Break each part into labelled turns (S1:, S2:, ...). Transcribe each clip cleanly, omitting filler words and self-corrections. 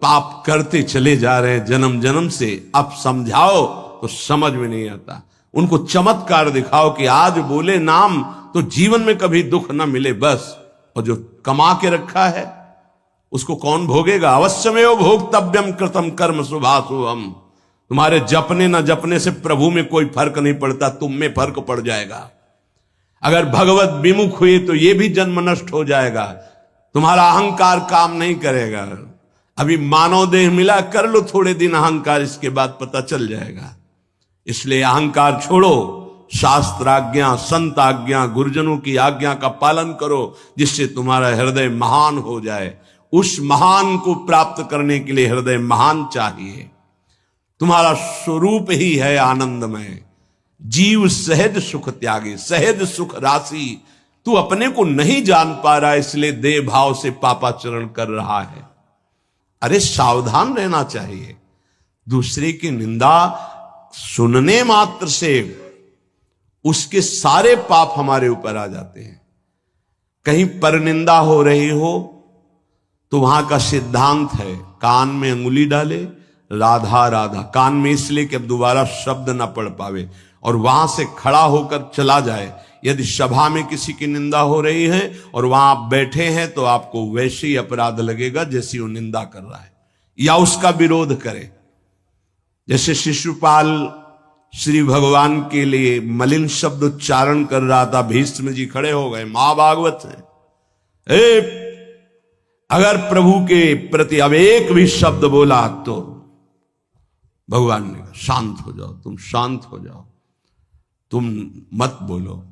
S1: पाप करते चले जा रहे हैं जन्म जन्म से। अब समझाओ तो समझ में नहीं आता। उनको चमत्कार दिखाओ कि आज बोले नाम तो जीवन में कभी दुख ना मिले बस। और जो कमा के रखा है उसको कौन भोगेगा? अवश्यमेव भोक्तव्यम कृतम कर्म शुभाशुभम। तुम्हारे जपने ना जपने से प्रभु में कोई फर्क नहीं पड़ता, तुम में फर्क पड़ जाएगा। अगर भगवत विमुख हुए तो यह भी जन्म नष्ट हो जाएगा। तुम्हारा अहंकार काम नहीं करेगा। अभी मानव देह मिला, कर लो थोड़े दिन अहंकार, इसके बाद पता चल जाएगा। इसलिए अहंकार छोड़ो, शास्त्र आज्ञा, संत आज्ञा, गुरुजनों की आज्ञा का पालन करो, जिससे तुम्हारा हृदय महान हो जाए। उस महान को प्राप्त करने के लिए हृदय महान चाहिए। तुम्हारा स्वरूप ही है आनंदमय। जीव सहज सुख त्यागी, सहज सुख राशि। तू अपने को नहीं जान पा रहा, इसलिए देह भाव से पापाचरण कर रहा है। अरे सावधान रहना चाहिए। दूसरे की निंदा सुनने मात्र से उसके सारे पाप हमारे ऊपर आ जाते हैं। कहीं परनिंदा हो रही हो तो वहां का सिद्धांत है, कान में अंगुली डाले, राधा राधा, कान में इसलिए कि अब दोबारा शब्द ना पढ़ पावे, और वहां से खड़ा होकर चला जाए। यदि सभा में किसी की निंदा हो रही है और वहां आप बैठे हैं तो आपको वैसे ही अपराध लगेगा जैसी वो निंदा कर रहा है, या उसका विरोध करे। जैसे शिशुपाल श्री भगवान के लिए मलिन शब्द उच्चारण कर रहा था, भीष्म जी खड़े हो गए, महाभागवत है, अगर प्रभु के प्रति अब एक भी शब्द बोला तो भगवान ने कहा शांत हो जाओ, तुम शांत हो जाओ, तुम मत बोलो।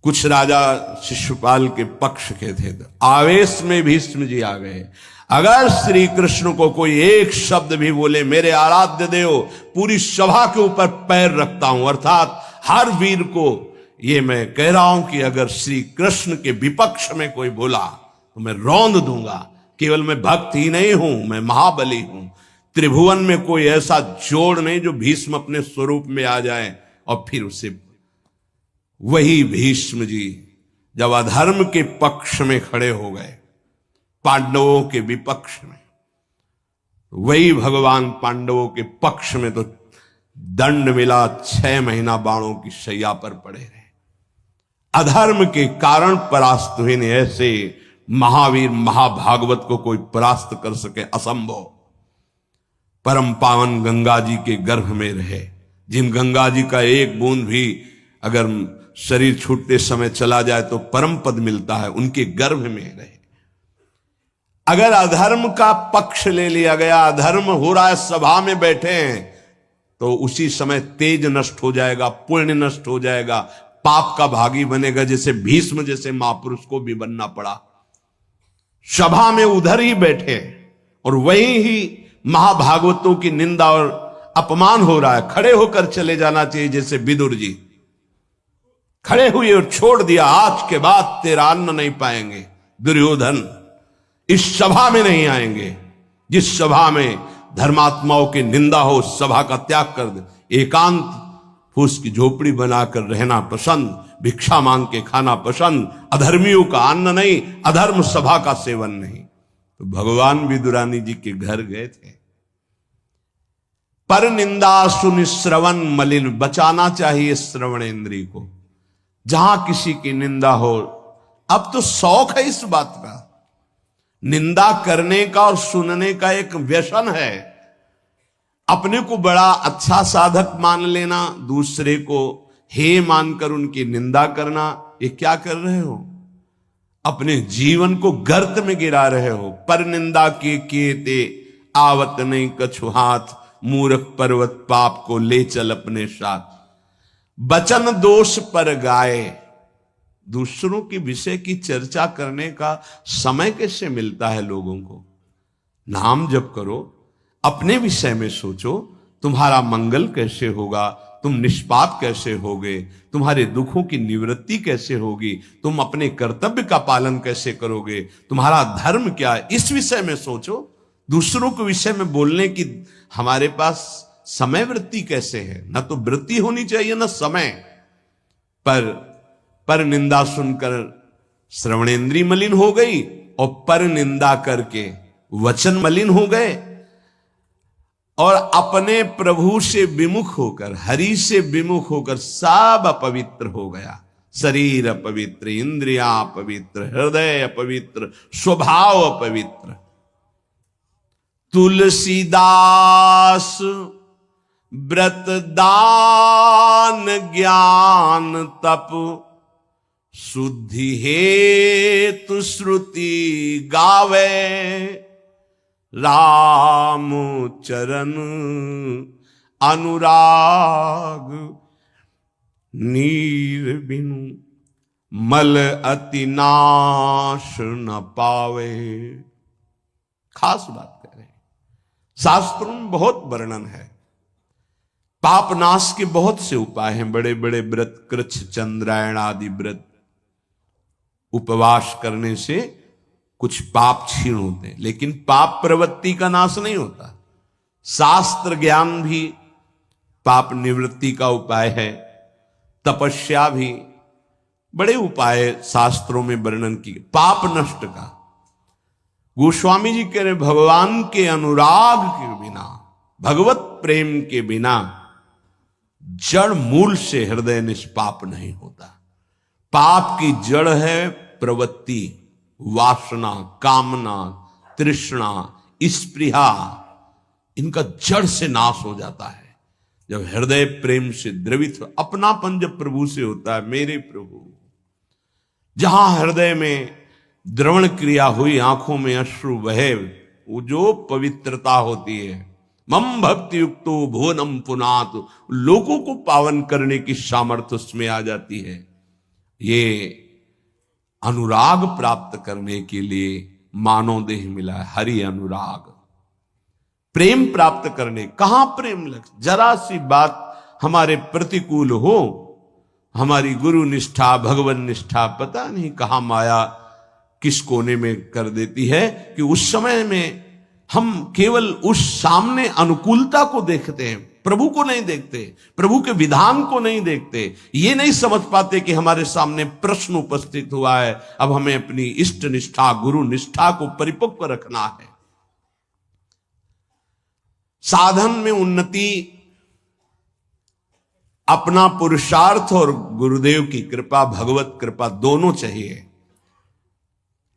S1: कुछ राजा शिशुपाल के पक्ष के थे, तो आवेश में भीष्म जी आ गए। अगर श्री कृष्ण को कोई एक शब्द भी बोले, मेरे आराध्य देव, पूरी सभा के ऊपर पैर रखता हूं। अर्थात हर वीर को ये मैं कह रहा हूं कि अगर श्री कृष्ण के विपक्ष में कोई बोला तो मैं रौंद दूंगा। केवल मैं भक्त ही नहीं हूं, मैं महाबली हूं। त्रिभुवन में कोई ऐसा जोड़ नहीं जो भीष्म अपने स्वरूप में आ जाए। और फिर उसे वही भीष्म जी जब अधर्म के पक्ष में खड़े हो गए, पांडवों के विपक्ष में, वही भगवान पांडवों के पक्ष में तो दंड मिला, 6 महीना बाणों की शैया पर पड़े रहे। अधर्म के कारण परास्त हुए ने। ऐसे महावीर महाभागवत को कोई परास्त कर सके असंभव। परम पावन गंगा जी के गर्भ में रहे, जिन गंगा जी का एक बूंद भी अगर शरीर छूटते समय चला जाए तो परम पद मिलता है, उनके गर्भ में रहे। अगर अधर्म का पक्ष ले लिया गया, अधर्म हो रहा है, सभा में बैठे हैं, तो उसी समय तेज नष्ट हो जाएगा, पुण्य नष्ट हो जाएगा, पाप का भागी बनेगा। जैसे भीष्म जैसे महापुरुष को भी बनना पड़ा। सभा में उधर ही बैठे और वहीं ही महाभागवतों की निंदा और अपमान हो रहा है। खड़े होकर चले जाना चाहिए, जैसे विदुर जी खड़े हुए और छोड़ दिया, आज के बाद तेरा अन्न नहीं पाएंगे दुर्योधन, इस सभा में नहीं आएंगे। जिस सभा में धर्मात्माओं की निंदा हो, उस सभा का त्याग कर दे। एकांत फूस की झोपड़ी बनाकर रहना पसंद, भिक्षा मांग के खाना पसंद, अधर्मियों का अन्न नहीं, अधर्म सभा का सेवन नहीं। तो भगवान विदुरानी जी के घर गए थे। पर निंदा सुन श्रवण मलिन, बचाना चाहिए श्रवण इंद्री को। जहां किसी की निंदा हो, अब तो शौक है इस बात का, निंदा करने का और सुनने का एक व्यसन है। अपने को बड़ा अच्छा साधक मान लेना, दूसरे को हे मानकर उनकी निंदा करना, ये क्या कर रहे हो? अपने जीवन को गर्त में गिरा रहे हो। पर निंदा के किए ते आवत नहीं कछु हाथ, मूर्ख पर्वत पाप को ले चल अपने साथ। बचन दोष पर गाए, दूसरों के विषय की चर्चा करने का समय कैसे मिलता है लोगों को? नाम जप करो, अपने विषय में सोचो, तुम्हारा मंगल कैसे होगा, तुम निष्पाप कैसे होगे, तुम्हारे दुखों की निवृत्ति कैसे होगी, तुम अपने कर्तव्य का पालन कैसे करोगे, तुम्हारा धर्म क्या है, इस विषय में सोचो। दूसरों के विषय में बोलने की हमारे पास समय वृत्ति कैसे है? ना तो वृत्ति होनी चाहिए ना समय। पर निंदा सुनकर श्रवणेंद्री मलिन हो गई, और पर निंदा करके वचन मलिन हो गए और अपने प्रभु से विमुख होकर, हरि से विमुख होकर सब अपवित्र हो गया। शरीर अपवित्र, इंद्रियां अपवित्र, हृदय अपवित्र, स्वभाव अपवित्र। तुलसीदास व्रत दान ज्ञान तप शुद्धि हेतु श्रुति गावे, राम चरण अनुराग नीर बिनु मल अति नाश न पावे। खास बात कह रहे हैं, शास्त्रों में बहुत वर्णन है। पाप नाश के बहुत से उपाय हैं, बड़े बड़े व्रत, कृच्छ चंद्रायण आदि व्रत, उपवास करने से कुछ पाप क्षीण होते हैं, लेकिन पाप प्रवृत्ति का नाश नहीं होता। शास्त्र ज्ञान भी पाप निवृत्ति का उपाय है, तपस्या भी, बड़े उपाय शास्त्रों में वर्णन किए पाप नष्ट का। गोस्वामी जी कह रहे भगवान के अनुराग के बिना, भगवत प्रेम के बिना जड़ मूल से हृदय निष्पाप नहीं होता। पाप की जड़ है प्रवृत्ति, वासना, कामना, तृष्णा, स्पृहा। इनका जड़ से नाश हो जाता है जब हृदय प्रेम से द्रवित हो। अपनापन जब प्रभु से होता है, मेरे प्रभु, जहां हृदय में द्रवण क्रिया हुई, आंखों में अश्रु बहे, वो जो पवित्रता होती है, मम भक्ति युक्तो भुवनम पुनात, लोगों को पावन करने की सामर्थ्य उसमें आ जाती है। ये अनुराग प्राप्त करने के लिए मानव देह मिला है, हरि अनुराग। प्रेम प्राप्त करने, कहां प्रेम लग, जरा सी बात हमारे प्रतिकूल हो, हमारी गुरु निष्ठा, भगवान निष्ठा, पता नहीं कहां माया किस कोने में कर देती है कि उस समय में हम केवल उस सामने अनुकूलता को देखते हैं, प्रभु को नहीं देखते, प्रभु के विधान को नहीं देखते। ये नहीं समझ पाते कि हमारे सामने प्रश्न उपस्थित हुआ है, अब हमें अपनी इष्ट निष्ठा, गुरु निष्ठा को परिपक्व रखना है। साधन में उन्नति अपना पुरुषार्थ और गुरुदेव की कृपा, भगवत कृपा दोनों चाहिए।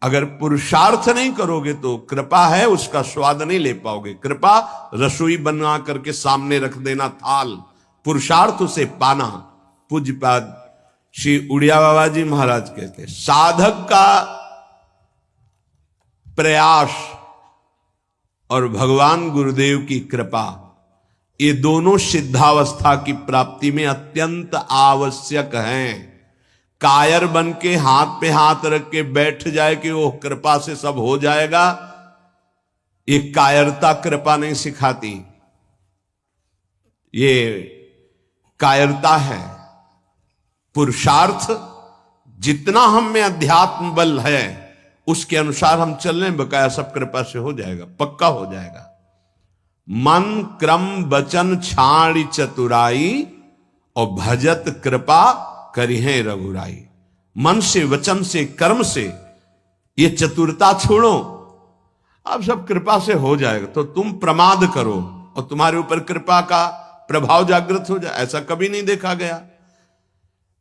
S1: अगर पुरुषार्थ नहीं करोगे तो कृपा है उसका स्वाद नहीं ले पाओगे। कृपा रसोई बना करके सामने रख देना थाल, पुरुषार्थ उसे पाना। पूज्यपाद श्री उड़िया बाबा जी महाराज कहते, साधक का प्रयास और भगवान गुरुदेव की कृपा, ये दोनों सिद्धावस्था की प्राप्ति में अत्यंत आवश्यक हैं। कायर बन के हाथ पे हाथ रख के बैठ जाए कि वो कृपा से सब हो जाएगा, ये कायरता कृपा नहीं सिखाती, ये कायरता है। पुरुषार्थ जितना हम में अध्यात्म बल है उसके अनुसार हम चल रहे हैं, बकाया सब कृपा से हो जाएगा, पक्का हो जाएगा। मन क्रम वचन छाड़ी चतुराई और भजत कृपा करिहे रघुराई। मन से, वचन से, कर्म से ये चतुरता छोड़ो, अब सब कृपा से हो जाएगा। तो तुम प्रमाद करो और तुम्हारे ऊपर कृपा का प्रभाव जागृत हो जाए, ऐसा कभी नहीं देखा गया।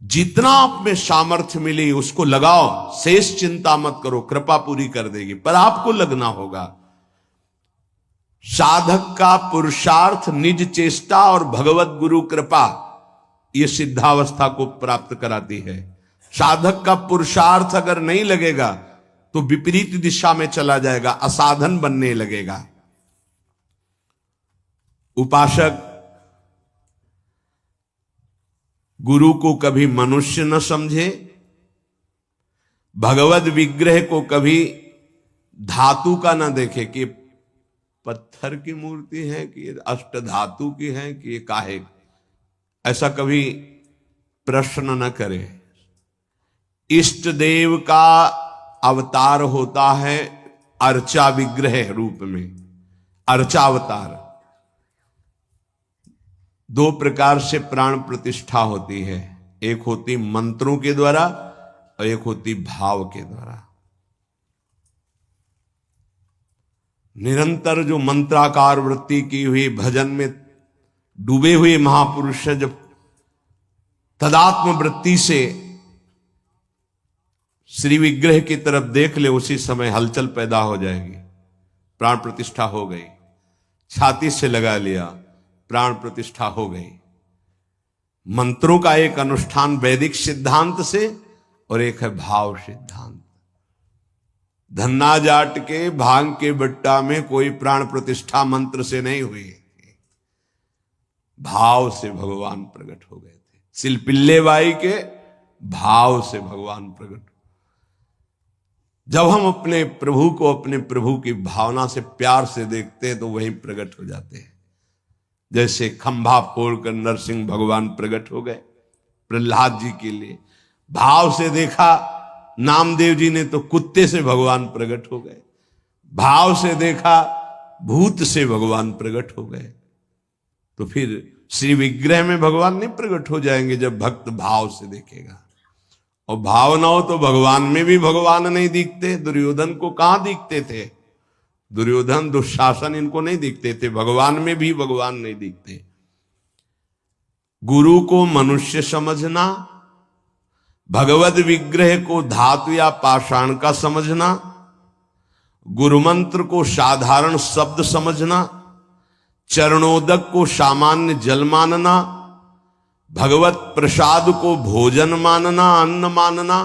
S1: जितना आप में सामर्थ्य मिली उसको लगाओ, शेष चिंता मत करो, कृपा पूरी कर देगी, पर आपको लगना होगा। साधक का पुरुषार्थ, निज चेष्टा और भगवत गुरु कृपा, ये सिद्धावस्था को प्राप्त कराती है। साधक का पुरुषार्थ अगर नहीं लगेगा तो विपरीत दिशा में चला जाएगा, असाधन बनने लगेगा। उपासक गुरु को कभी मनुष्य न समझे, भगवत विग्रह को कभी धातु का न देखे कि पत्थर की मूर्ति है कि अष्ट धातु की है कि काहे, ऐसा कभी प्रश्न न करे। इष्ट देव का अवतार होता है अर्चा विग्रह रूप में, अर्चावतार। दो प्रकार से प्राण प्रतिष्ठा होती है, एक होती मंत्रों के द्वारा और एक होती भाव के द्वारा। निरंतर जो मंत्राकार वृत्ति की हुई भजन में डूबे हुए महापुरुष जब तदात्म वृत्ति से श्री विग्रह की तरफ देख ले, उसी समय हलचल पैदा हो जाएगी। प्राण प्रतिष्ठा हो गई, छाती से लगा लिया, प्राण प्रतिष्ठा हो गई। मंत्रों का एक अनुष्ठान वैदिक सिद्धांत से और एक है भाव सिद्धांत। धन्ना जाट के भांग के बट्टा में कोई प्राण प्रतिष्ठा मंत्र से नहीं हुई, भाव से भगवान प्रकट हो गए थे। सिलपिल्ले बाई के भाव से भगवान प्रकट। जब हम अपने प्रभु को अपने प्रभु की भावना से प्यार से देखते हैं तो वहीं प्रकट हो जाते हैं। जैसे खंभा फोड़कर नरसिंह भगवान प्रकट हो गए प्रहलाद जी के लिए, भाव से देखा। नामदेव जी ने तो कुत्ते से भगवान प्रकट हो गए, भाव से देखा भूत से भगवान प्रकट हो गए। तो फिर श्री विग्रह में भगवान नहीं प्रकट हो जाएंगे जब भक्त भाव से देखेगा। और भाव ना हो तो भगवान में भी भगवान नहीं दिखते। दुर्योधन को कहां दिखते थे? दुर्योधन दुशासन इनको नहीं दिखते थे, भगवान में भी भगवान नहीं दिखते। गुरु को मनुष्य समझना, भगवत विग्रह को धातु या पाषाण का समझना, गुरु मंत्र को साधारण शब्द समझना, चरणोदक को सामान्य जल मानना, भगवत प्रसाद को भोजन मानना, अन्न मानना,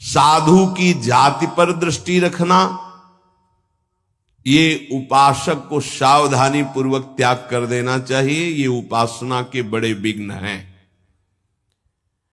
S1: साधु की जाति पर दृष्टि रखना, ये उपासक को सावधानी पूर्वक त्याग कर देना चाहिए। ये उपासना के बड़े विघ्न हैं।